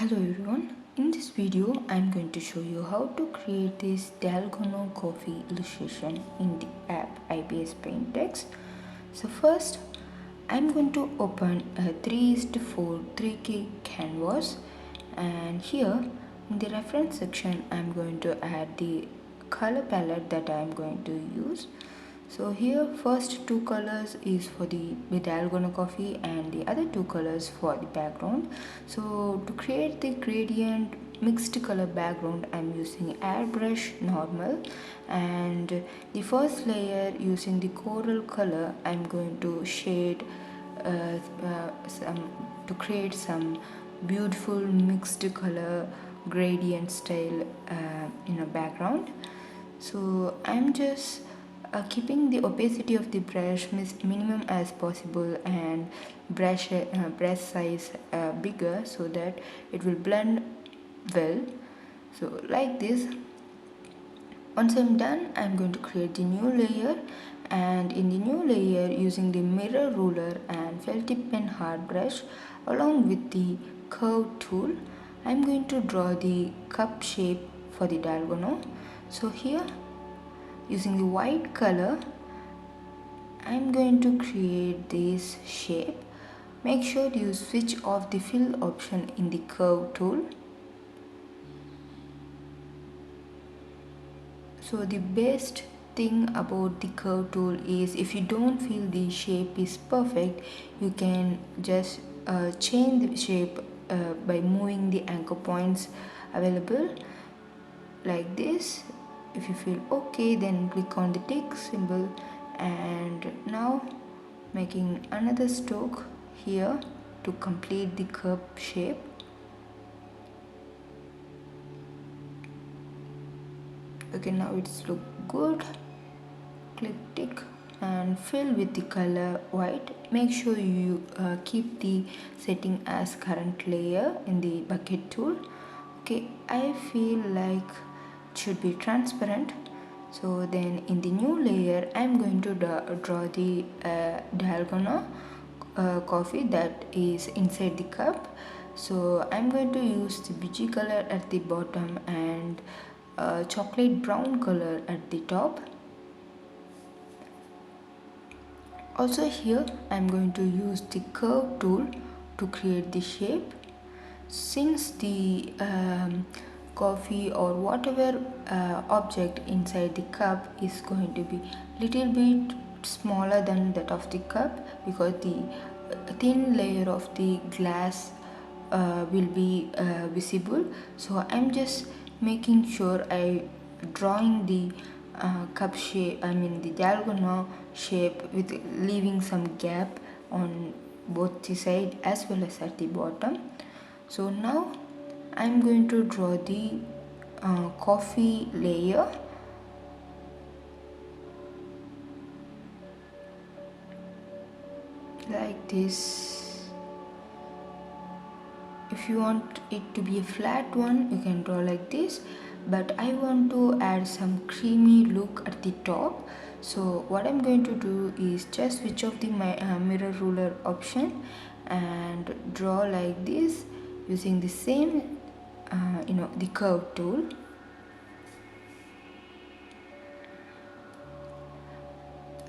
Hello everyone, in this video I am going to show you how to create this Dalgona coffee illustration in the app IBIS Paint X. So first I am going to open a 3:4 3K canvas, and here in the reference section I am going to add the color palette that I am going to use. So here first two colors is for the Dalgona coffee and the other two colors for the background. So to create the gradient mixed color background, I'm using airbrush normal, and the first layer using the coral color I'm going to shade to create some beautiful mixed color gradient style in a background. So I'm just keeping the opacity of the brush minimum as possible and brush size bigger so that it will blend well. So like this. Once I'm done, I'm going to create the new layer, and in the new layer using the mirror ruler and felt tip pen hard brush along with the curve tool, I'm going to draw the cup shape for the Dalgona. So here using the white color I'm going to create this shape. Make sure you switch off the fill option in the curve tool. So the best thing about the curve tool is if you don't feel the shape is perfect, you can just change the shape by moving the anchor points available like this. If you feel okay, then click on the tick symbol, and now making another stroke here to complete the curve shape. Okay, now it's look good. Click tick and fill with the color white. Make sure you keep the setting as current layer in the bucket tool. Okay, I feel like it should be transparent. So then in the new layer I'm going to draw the Dalgona coffee that is inside the cup. So I'm going to use the beige color at the bottom and chocolate brown color at the top. Also here I'm going to use the curve tool to create the shape. Since the coffee or whatever object inside the cup is going to be little bit smaller than that of the cup, because the thin layer of the glass will be visible. So I'm just making sure I drawing the cup shape, the Dalgona shape, with leaving some gap on both the side as well as at the bottom. So now I'm going to draw the coffee layer. Like this. If you want it to be a flat one, you can draw like this, but I want to add some creamy look at the top. So what I'm going to do is just switch off the mirror ruler option and draw like this using the same the curve tool.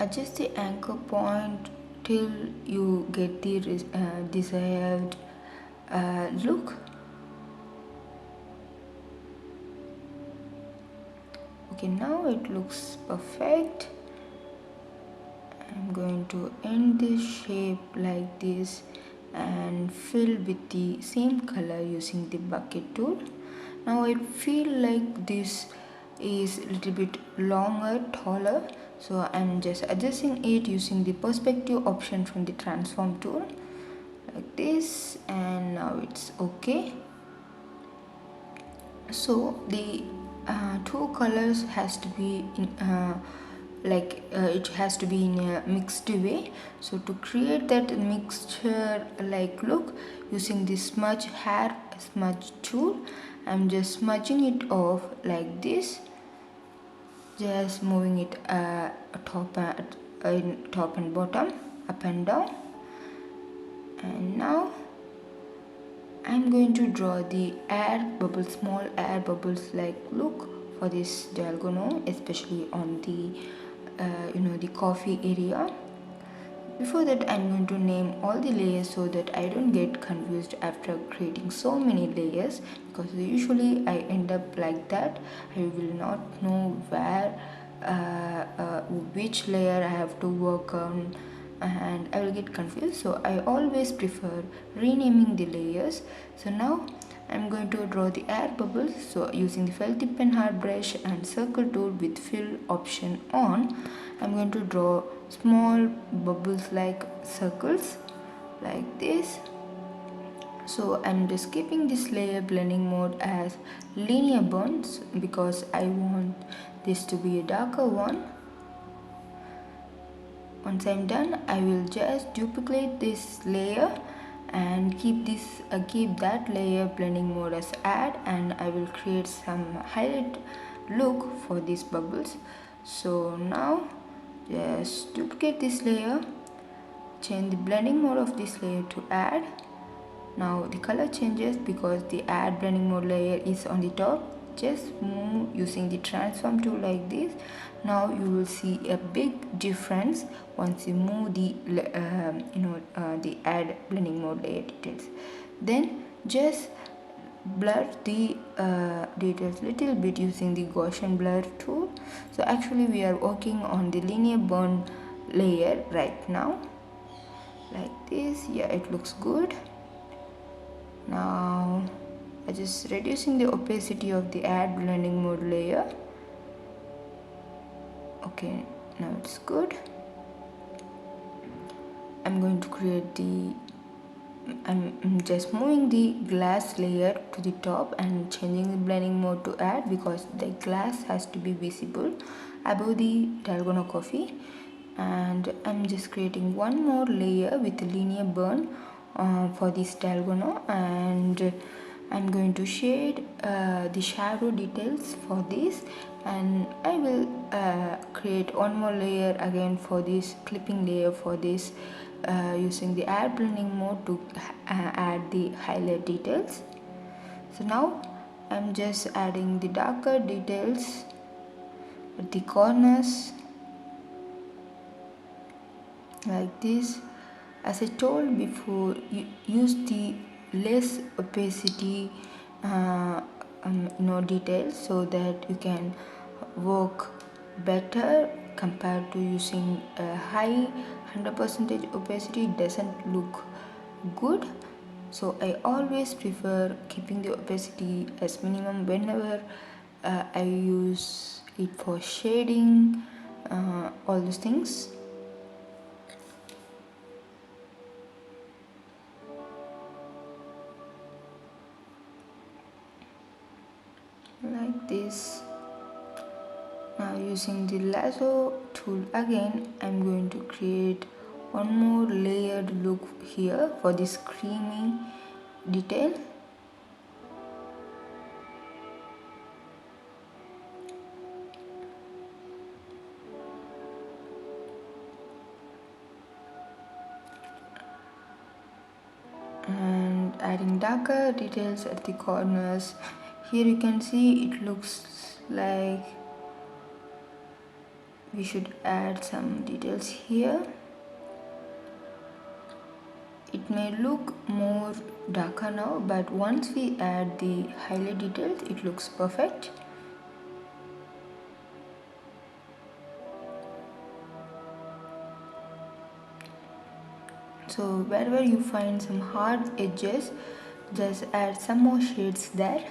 Adjust the anchor point till you get the desired look. Okay, now it looks perfect. I'm going to end this shape like this and fill with the same color using the bucket tool. Now I feel like this is a little bit longer, taller, so I'm just adjusting it using the perspective option from the transform tool like this, and now it's okay. So the two colors has to be in it has to be in a mixed way. So to create that mixture like look, using the smudge hair smudge tool, I'm just smudging it off like this, just moving it top and bottom, up and down. And now I'm going to draw the air bubbles, small air bubbles like look for this Dalgona, especially on the the coffee area. Before that, I'm going to name all the layers so that I don't get confused after creating so many layers, because usually I end up like that. I will not know where which layer I have to work on, and I will get confused. So I always prefer renaming the layers. So now I'm going to draw the air bubbles. So using the felt tip pen hard brush and circle tool with fill option on, I'm going to draw small bubbles like circles like this. So I'm just keeping this layer blending mode as linear burns because I want this to be a darker one. Once I'm done, I will just duplicate this layer and keep that layer blending mode as add, and I will create some highlight look for these bubbles. So now just duplicate this layer, change the blending mode of this layer to add. Now the color changes because the add blending mode layer is on the top. Just move using the transform tool like this. Now you will see a big difference once you move the the add blending mode layer details. Then just blur the details little bit using the Gaussian blur tool. So actually we are working on the linear burn layer right now like this. Yeah, it looks good. Now I just reducing the opacity of the add blending mode layer. Okay, now it's good. I'm going to create I'm just moving the glass layer to the top and changing the blending mode to add because the glass has to be visible above the Dalgona coffee. And I'm just creating one more layer with a linear burn for this Dalgona, and I'm going to shade the shadow details for this, and I will create one more layer again for this clipping layer for this using the add blending mode to add the highlight details. So now I'm just adding the darker details at the corners like this. As I told before, use the less opacity details so that you can work better compared to using a high 100% opacity. It doesn't look good. So I always prefer keeping the opacity as minimum whenever I use it for shading all those things. Like this. Now using the lasso tool again, I'm going to create one more layered look here for this creamy detail. And adding darker details at the corners. Here you can see it looks like we should add some details here. It may look more darker now, but once we add the highlight details, it looks perfect. So wherever you find some hard edges, just add some more shades there.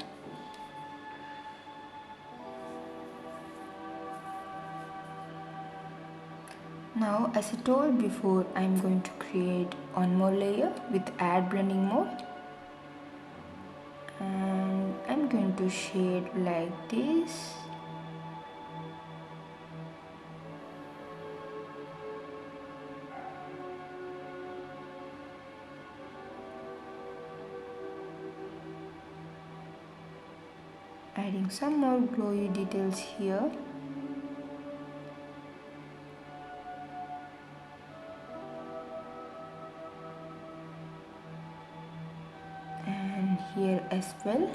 Now, as I told before, I'm going to create one more layer with add blending mode, and I'm going to shade like this. Adding some more glowy details here. And as well.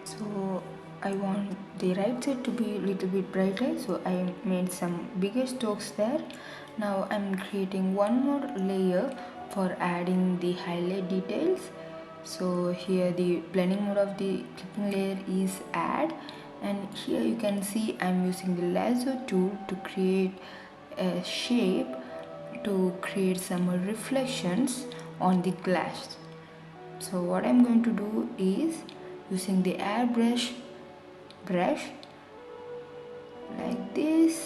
So I want the right side to be a little bit brighter, so I made some bigger strokes there. Now I'm creating one more layer for adding the highlight details. So here the blending mode of the clipping layer is add, and here you can see I'm using the lasso tool to create a shape to create some reflections on the glass. So what I'm going to do is using the airbrush brush like this,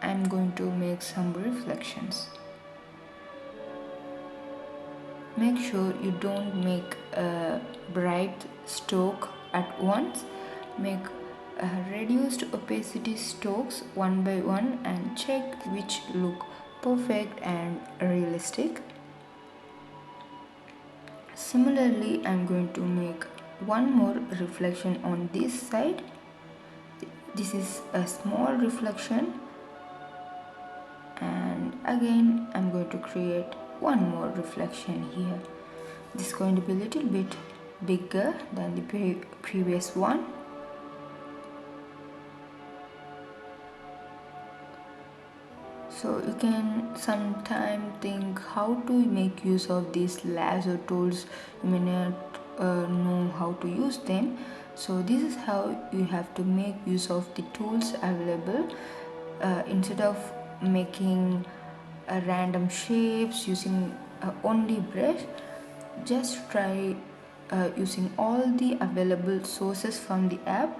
I'm going to make some reflections. Make sure you don't make a bright stroke at once. Make reduced opacity strokes one by one and check which look perfect and realistic. Similarly, I'm going to make one more reflection on this side. This is a small reflection, and again I'm going to create one more reflection here. This is going to be a little bit bigger than the previous one. So you can sometime think how to make use of these lasso tools. You may not know how to use them. So this is how you have to make use of the tools available. Instead of making random shapes using only brush, just try using all the available sources from the app.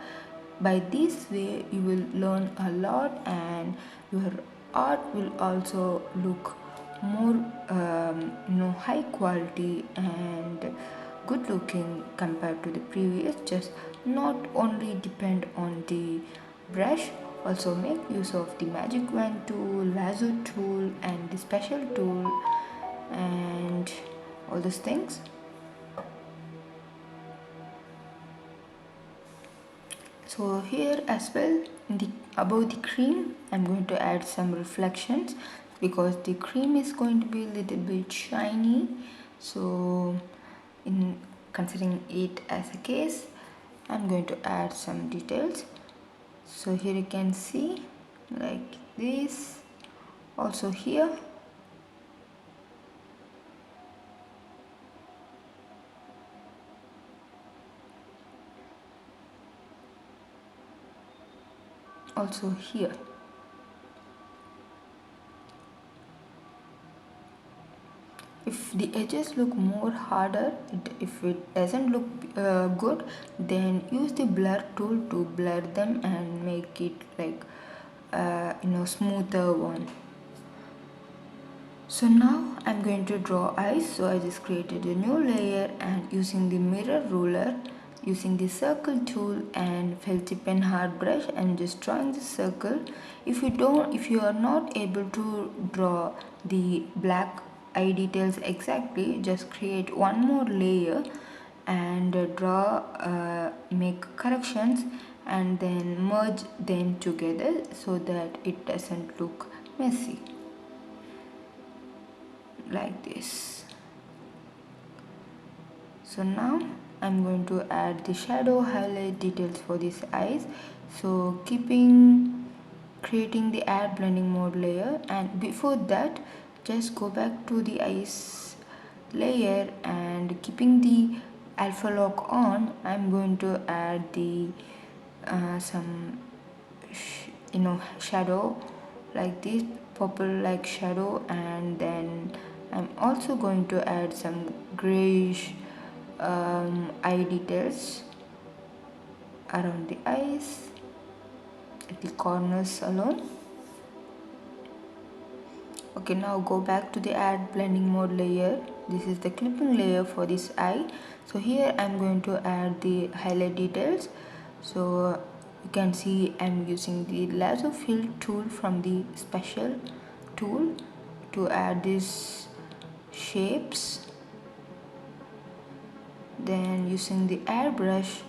By this way you will learn a lot, and your art will also look more high quality and good looking compared to the previous. Just not only depend on the brush, also make use of the magic wand tool, lasso tool, and the special tool, and all those things. So here as well, above the cream, I'm going to add some reflections because the cream is going to be a little bit shiny. So in considering it as a case, I'm going to add some details. So here you can see like this. Also here, also here. If the edges look more harder, if it doesn't look good, then use the blur tool to blur them and make it like smoother one. So now I'm going to draw eyes. So I just created a new layer, and using the mirror ruler, using the circle tool and felt tip pen hard brush, I'm just drawing the circle. If you are not able to draw the black eye details exactly, just create one more layer and make corrections and then merge them together so that it doesn't look messy like this. So now I'm going to add the shadow highlight details for these eyes. So creating the add blending mode layer, and before that just go back to the eyes layer and keeping the alpha lock on, I'm going to add the some shadow like this, purple like shadow, and then I'm also going to add some grayish eye details around the eyes at the corners alone. Okay, now go back to the add blending mode layer. This is the clipping layer for this eye. So here I'm going to add the highlight details. So you can see I'm using the lasso fill tool from the special tool to add these shapes. Then using the airbrush,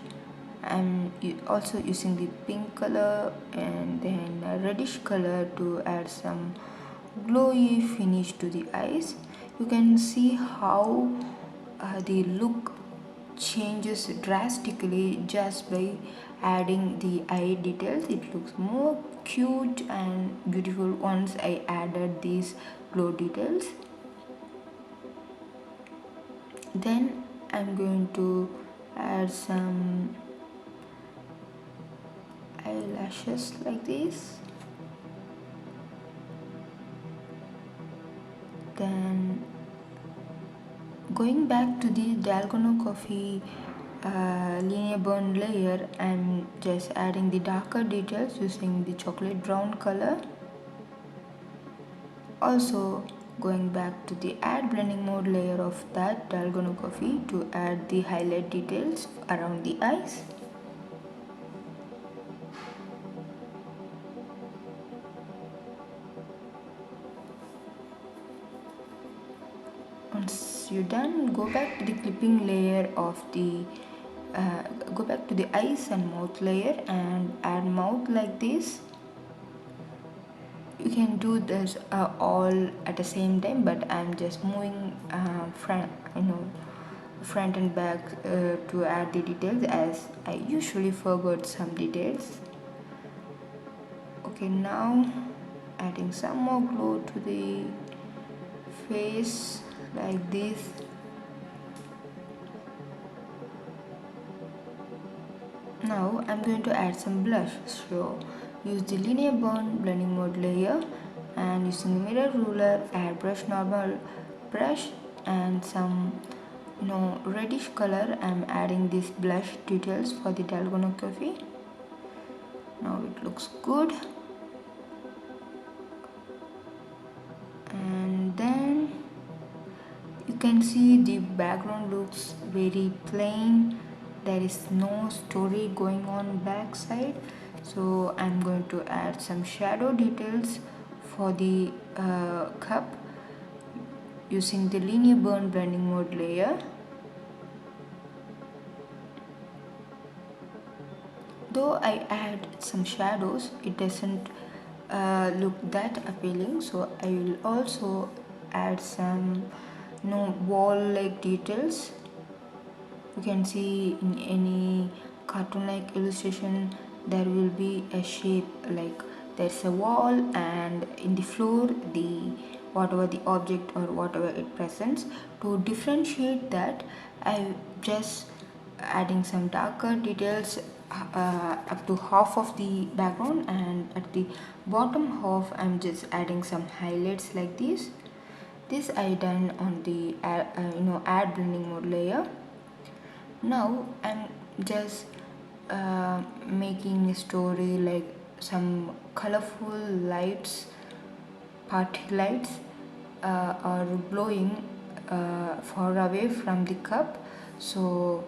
I'm also using the pink color and then a reddish color to add some glowy finish to the eyes. You can see how the look changes drastically just by adding the eye details. It looks more cute and beautiful once I added these glow details. Then I'm going to add some eyelashes like this. Then going back to the Dalgona coffee linear burn layer, I'm just adding the darker details using the chocolate brown color. Also going back to the add blending mode layer of that Dalgona coffee to add the highlight details around the eyes. Once you're done, go back to the clipping layer of the go back to the eyes and mouth layer and add mouth like this. You can do this all at the same time, but I'm just moving front and back to add the details, as I usually forgot some details. Okay, now adding some more glow to the face like this. Now I'm going to add some blush, so use the linear burn blending mode layer and using the mirror ruler, airbrush normal brush and some reddish color. I'm adding these blush details for the Dalgona coffee. Now it looks good. And then you can see the background looks very plain. There is no story going on back side, so I'm going to add some shadow details for the cup using the linear burn blending mode layer. Though I add some shadows, it doesn't look that appealing, so I will also add some wall like details. You can see in any cartoon like illustration there will be a shape, like there's a wall, and in the floor the whatever the object or whatever it presents. To differentiate that, I just adding some darker details up to half of the background, and at the bottom half I'm just adding some highlights like this. This I done on the add blending mode layer. Now I'm just making a story like some colorful lights, party lights are glowing far away from the cup. So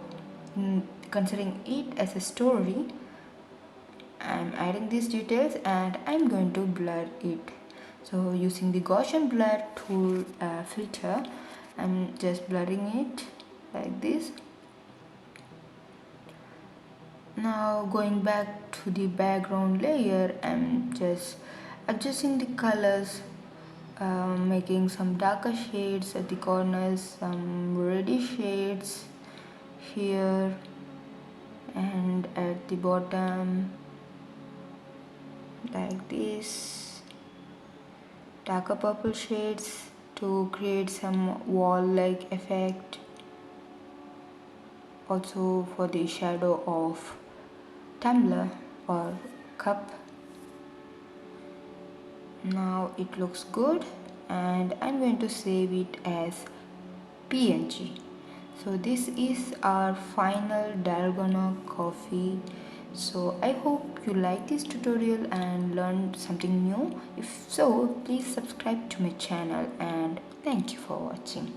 considering it as a story, I'm adding these details and I'm going to blur it. So using the Gaussian blur tool filter, I'm just blurring it like this. Now going back to the background layer, I'm just adjusting the colors, making some darker shades at the corners, some reddish shades here and at the bottom like this, darker purple shades to create some wall like effect, also for the shadow of tumbler or cup. Now it looks good and I'm going to save it as PNG. So this is our final Dalgona coffee. So I hope you like this tutorial and learned something new. If so, please subscribe to my channel and thank you for watching.